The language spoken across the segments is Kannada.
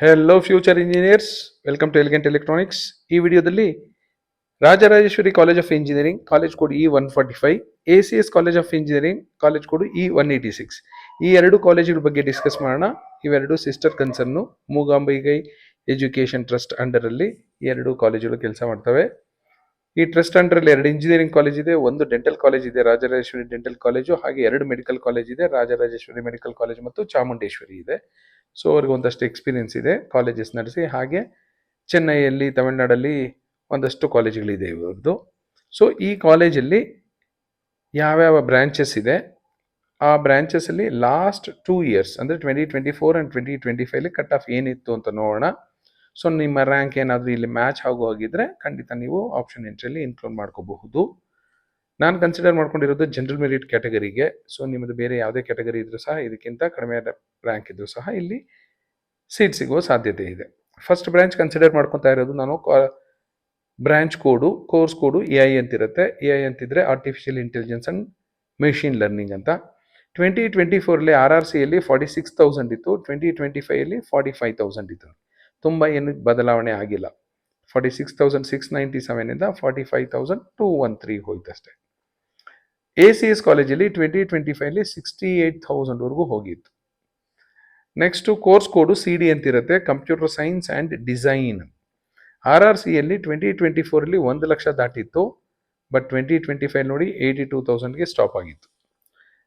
Hello future engineers, welcome to elegant electronics. ಈ ವಿಡಿಯೋದಲ್ಲಿ Rajarajeshwari college of engineering college code E145, ACS college of engineering college code E186, ಈ ಎರಡು ಕಾಲೇಜುಗಳ ಬಗ್ಗೆ ಡಿಸ್ಕಸ್ ಮಾಡೋಣ. ಇವೆರಡು sister concern, Mookambigai education trust under ಅಲ್ಲಿ ಈ ಎರಡು ಕಾಲೇಜುಗಳು ಕೆಲಸ ಮಾಡ್ತವೆ. ಈ ಟ್ರಸ್ಟ್ ಅಂಡರ್ ಅಲ್ಲಿ ಎರಡು ಇಂಜಿನಿಯರಿಂಗ್ ಕಾಲೇಜ್ ಇದೆ, ಒಂದು ಡೆಂಟಲ್ ಕಾಲೇಜ್ ಇದೆ, ರಾಜರಾಜೇಶ್ವರಿ ಡೆಂಟಲ್ ಕಾಲೇಜು, ಹಾಗೆ ಎರಡು ಮೆಡಿಕಲ್ ಕಾಲೇಜ್ ಇದೆ, ರಾಜರಾಜೇಶ್ವರಿ ಮೆಡಿಕಲ್ ಕಾಲೇಜ್ ಮತ್ತು ಚಾಮುಂಡೇಶ್ವರಿ ಇದೆ. ಸೊ ಅವ್ರಿಗೆ ಒಂದಷ್ಟು ಎಕ್ಸ್ಪೀರಿಯನ್ಸ್ ಇದೆ ಕಾಲೇಜಸ್ ನಡೆಸಿ. ಹಾಗೆ ಚೆನ್ನೈಯಲ್ಲಿ, ತಮಿಳ್ನಾಡಲ್ಲಿ ಒಂದಷ್ಟು ಕಾಲೇಜುಗಳಿದೆ ಇವ್ರದ್ದು. ಸೊ ಈ ಕಾಲೇಜಲ್ಲಿ ಯಾವ್ಯಾವ ಬ್ರಾಂಚಸ್ ಇದೆ, ಆ ಬ್ರಾಂಚಸ್ ಅಲ್ಲಿ ಲಾಸ್ಟ್ 2 years ಅಂದರೆ 2024 ಆ್ಯಂಡ್ 2025 ಕಟ್ ಆಫ್ ಏನಿತ್ತು ಅಂತ ನೋಡೋಣ. ಸೊ ನಿಮ್ಮ ರ್ಯಾಂಕ್ ಏನಾದರೂ ಇಲ್ಲಿ ಮ್ಯಾಚ್ ಹೋಗಿದ್ರೆ ಖಂಡಿತ ನೀವು ಆಪ್ಷನ್ ಎಂಟ್ರಿಯಲ್ಲಿ ಇನ್ಕ್ಲೂಡ್ ಮಾಡ್ಕೋಬಹುದು. ನಾನು ಕನ್ಸಿಡರ್ ಮಾಡ್ಕೊಂಡಿರೋದು ಜನರಲ್ ಮೆರಿಟ್ ಕ್ಯಾಟಗರಿಗೆ. ಸೊ ನಿಮ್ಮದು ಬೇರೆ ಯಾವುದೇ ಕ್ಯಾಟಗರಿ ಇದ್ರೂ ಸಹ ಇದಕ್ಕಿಂತ ಕಡಿಮೆ ರ್ಯಾಂಕ್ ಇದ್ರೂ ಸಹ ಇಲ್ಲಿ ಸೀಟ್ ಸಿಗುವ ಸಾಧ್ಯತೆ ಇದೆ. ಫಸ್ಟ್ ಬ್ರಾಂಚ್ ಕನ್ಸಿಡರ್ ಮಾಡ್ಕೊತಾ ಇರೋದು ನಾನು ಬ್ರಾಂಚ್ ಕೋಡು, ಕೋರ್ಸ್ ಕೋಡು AI ಅಂತಿರುತ್ತೆ. AI ಅಂತಿದ್ರೆ artificial intelligence and machine learning ಅಂತ. 2024 RRCಯಲ್ಲಿ 46,000 ಇತ್ತು, 2025 45,000 ಇತ್ತು. ತುಂಬ ಏನು ಬದಲಾವಣೆ ಆಗಿಲ್ಲ. 46,697 ಇಂದ 45,213 ಹೋಯ್ತಷ್ಟೇ. ACS ಕಾಲೇಜಲ್ಲಿ 2025 68,000ವರೆಗೂ ಹೋಗಿತ್ತು. ನೆಕ್ಸ್ಟು ಕೋರ್ಸ್ ಕೋಡು CD ಅಂತಿರುತ್ತೆ, ಕಂಪ್ಯೂಟರ್ ಸೈನ್ಸ್ ಆ್ಯಂಡ್ ಡಿಸೈನ್. RRCಯಲ್ಲಿ 2024 1 ಲಕ್ಷ ದಾಟಿತ್ತು, ಬಟ್ 2025 ನೋಡಿ 82,000ಗೆ ಸ್ಟಾಪ್ ಆಗಿತ್ತು.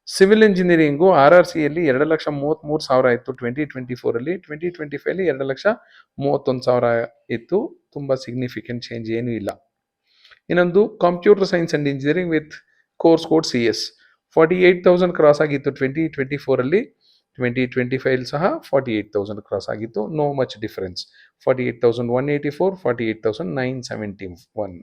ಸಿವಿಲ್ ಇಂಜಿನಿಯರಿಂಗು RRCಯಲ್ಲಿ 2,33,000 ಇತ್ತು 2024, 2025 2,31,000 ಇತ್ತು. ತುಂಬ ಸಿಗ್ನಿಫಿಕೆಂಟ್ ಚೇಂಜ್ ಏನೂ ಇಲ್ಲ. ಇನ್ನೊಂದು computer science and engineering with course code CS 48,000 cross ಆಗಿತ್ತು 2024, 2025 ಸಹ 48,000 ಕ್ರಾಸ್ ಆಗಿತ್ತು. No much difference, 48,184, 48,971.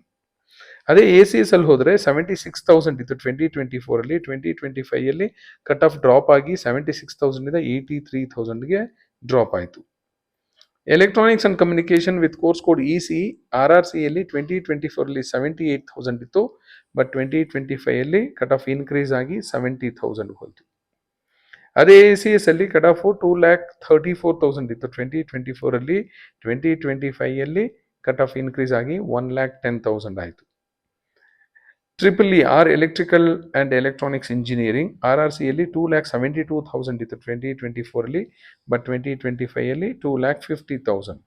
ಅದೇ ACS ಅಲ್ಲಿ ಹೋದರೆ 76,000 ಇತ್ತು 2024, 2025 ಕಟ್ ಆಫ್ ಡ್ರಾಪ್ ಆಗಿ 76,000 83,000ಗೆ ಡ್ರಾಪ್ ಆಯಿತು. Electronics and communication with course code EC RRCಯಲ್ಲಿ 2024 78,000 ಇತ್ತು, ಬಟ್ 2025 ಕಟ್ ಆಫ್ ಇನ್ಕ್ರೀಸ್ ಆಗಿ 70,000 ಹೋಯಿತು. ಅದೇ ACS ಅಲ್ಲಿ ಕಟ್ ಆಫ್ 2,34,000 ಇತ್ತು 2024, 2025 ಕಟ್ ಆಫ್ ಇನ್ಕ್ರೀಸ್ ಆಗಿ 1,10,000 ಆಯಿತು. EER electrical and electronics engineering RRCಯಲ್ಲಿ 2,72,000 ಇತ್ತು 2024, but 2025 2,50,000.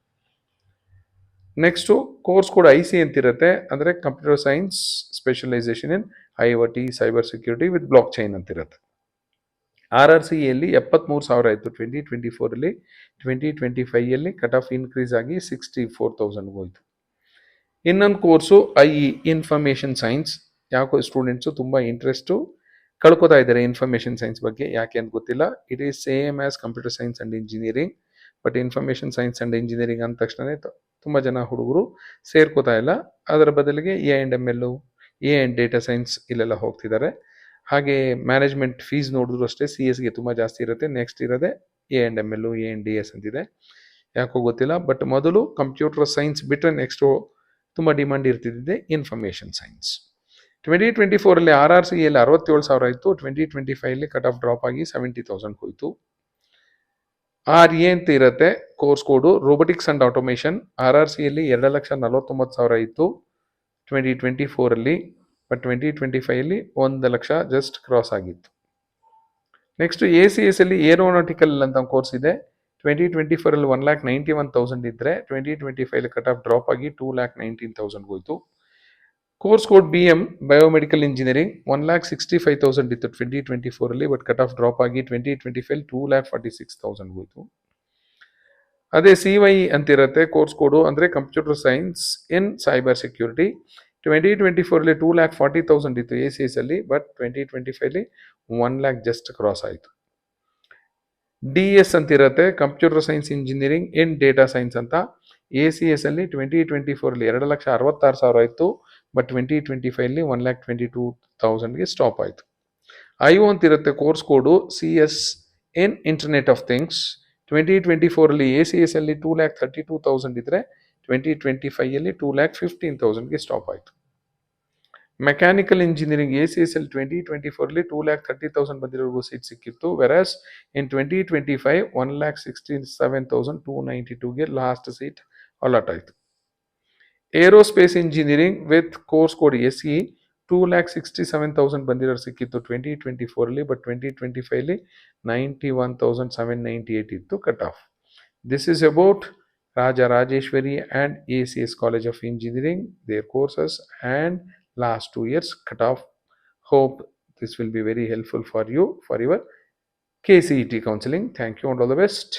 Next course code IC ಅಂತಿರುತ್ತೆ, ಅಂದರೆ computer science specialisation in IoT cyber security with blockchain ಅಂತಿರುತ್ತೆ. RRCಯಲ್ಲಿ 73,000 ಇತ್ತು 2024, 2025 ಕಟ್ ಆಫ್ ಇನ್ಕ್ರೀಸ್ ಆಗಿ 64,000 ಹೋಯಿತು. ಇನ್ನೊಂದು ಕೋರ್ಸು IE ಇನ್ಫಾರ್ಮೇಷನ್ ಸೈನ್ಸ್. ಯಾಕೋ ಸ್ಟೂಡೆಂಟ್ಸು ತುಂಬ ಇಂಟ್ರೆಸ್ಟು ಕಳ್ಕೊತಾ ಇದ್ದಾರೆ ಇನ್ಫಾರ್ಮೇಷನ್ ಸೈನ್ಸ್ ಬಗ್ಗೆ, ಯಾಕೆ ಅಂತ ಗೊತ್ತಿಲ್ಲ. It is same as computer science and engineering, but information science and engineering ಅಂದ ತಕ್ಷಣ ತುಂಬ ಜನ ಹುಡುಗರು ಸೇರ್ಕೋತಾ ಇಲ್ಲ. ಅದರ ಬದಲಿಗೆ A&ML, AND ಡೇಟಾ ಸೈನ್ಸ್ ಇಲ್ಲೆಲ್ಲ ಹೋಗ್ತಿದ್ದಾರೆ. ಹಾಗೆ ಮ್ಯಾನೇಜ್ಮೆಂಟ್ ಫೀಸ್ ನೋಡಿದ್ರು ಅಷ್ಟೇ CSಗೆ ತುಂಬ ಜಾಸ್ತಿ ಇರುತ್ತೆ. ನೆಕ್ಸ್ಟ್ ಇರೋದೆ A&ML, ANDS ಅಂತಿದೆ, ಯಾಕೋ ಗೊತ್ತಿಲ್ಲ. ಬಟ್ ಮೊದಲು ಕಂಪ್ಯೂಟರ್ ಸೈನ್ಸ್ ಬಿಟ್ಟರೆ ನೆಕ್ಸ್ಟು ತುಂಬ ಡಿಮಾಂಡ್ ಇರ್ತಿದ್ದೆ ಇನ್ಫಾರ್ಮೇಷನ್ ಸೈನ್ಸ್. 2024 RRCಯಲ್ಲಿ 67,000 ಇತ್ತು, 2025 ಕಟ್ ಆಫ್ ಡ್ರಾಪ್ ಆಗಿ 70,000 ಹೋಯಿತು. RA ಅಂತ ಇರುತ್ತೆ course code, robotics and automation. RRCಯಲ್ಲಿ 2,49,000 ಇತ್ತು 2024, ಬಟ್ 2025 1 ಲಕ್ಷ ಜಸ್ಟ್ ಕ್ರಾಸ್ ಆಗಿತ್ತು. ನೆಕ್ಸ್ಟ್ ACS ಅಲ್ಲಿ ಏರೋನಾಟಿಕಲ್ ಅಂತ ಕೋರ್ಸ್ ಇದೆ. 2024 1,91,000 ಇದ್ದರೆ 2025 ಕಟ್ ಆಫ್ ಡ್ರಾಪ್ ಆಗಿ 2,19,000 ಹೋಯಿತು. Course code BM biomedical engineering 1,65,000 ಇತ್ತು 2024, ಬಟ್ ಕಟ್ ಆಫ್ ಡ್ರಾಪ್ ಆಗಿ 2025 2,46,000 ಹೋಯಿತು. ಅದೇ CY ಅಂತಿರುತ್ತೆ ಕೋರ್ಸ್ ಕೋಡು, ಅಂದರೆ computer science in cyber security. 2024 2,40,000 ಇತ್ತು ACS ಅಲ್ಲಿ, ಬಟ್ 2025 1 lakh ಜಸ್ಟ್ ಕ್ರಾಸ್ ಆಯಿತು. DS ಅಂತಿರುತ್ತೆ computer science engineering in data science ಅಂತ. ACS ಅಲ್ಲಿ 2024 2,66,000 ಇತ್ತು, ಬಟ್ 2025 1,22,000ಗೆ ಸ್ಟಾಪ್ ಆಯಿತು. IO ಅಂತಿರುತ್ತೆ course code, CS in internet of things. 2024 ACS ಅಲ್ಲಿ 2,32,000 ಇದ್ದರೆ 2025 2,15,000ಗೆ ಸ್ಟಾಪ್ ಆಯಿತು. ಮೆಕ್ಯಾನಿಕಲ್ ಇಂಜಿನಿಯರಿಂಗ್ ACSL 2024 2,30,000 ಬಂದಿರೋರ್ಗೂ ಸೀಟ್ ಸಿಕ್ಕಿತ್ತು. ವೆರಾಸ್ ಇನ್ 2025 1,67,292ಗೆ ಲಾಸ್ಟ್ ಸೀಟ್ ಅಲಾಟ್ ಆಯಿತು. Aerospace engineering with course code SE 2,67,000 ಬಂದಿರೋರು ಸಿಕ್ಕಿತ್ತು 2024 ಬಟ್ 2025 91,798 ಇತ್ತು cut off. This is about Raja Rajeshwari and ACS College of Engineering, their courses and last 2 years cut off. Hope this will be very helpful for you for your KCET counseling. Thank you and all the best.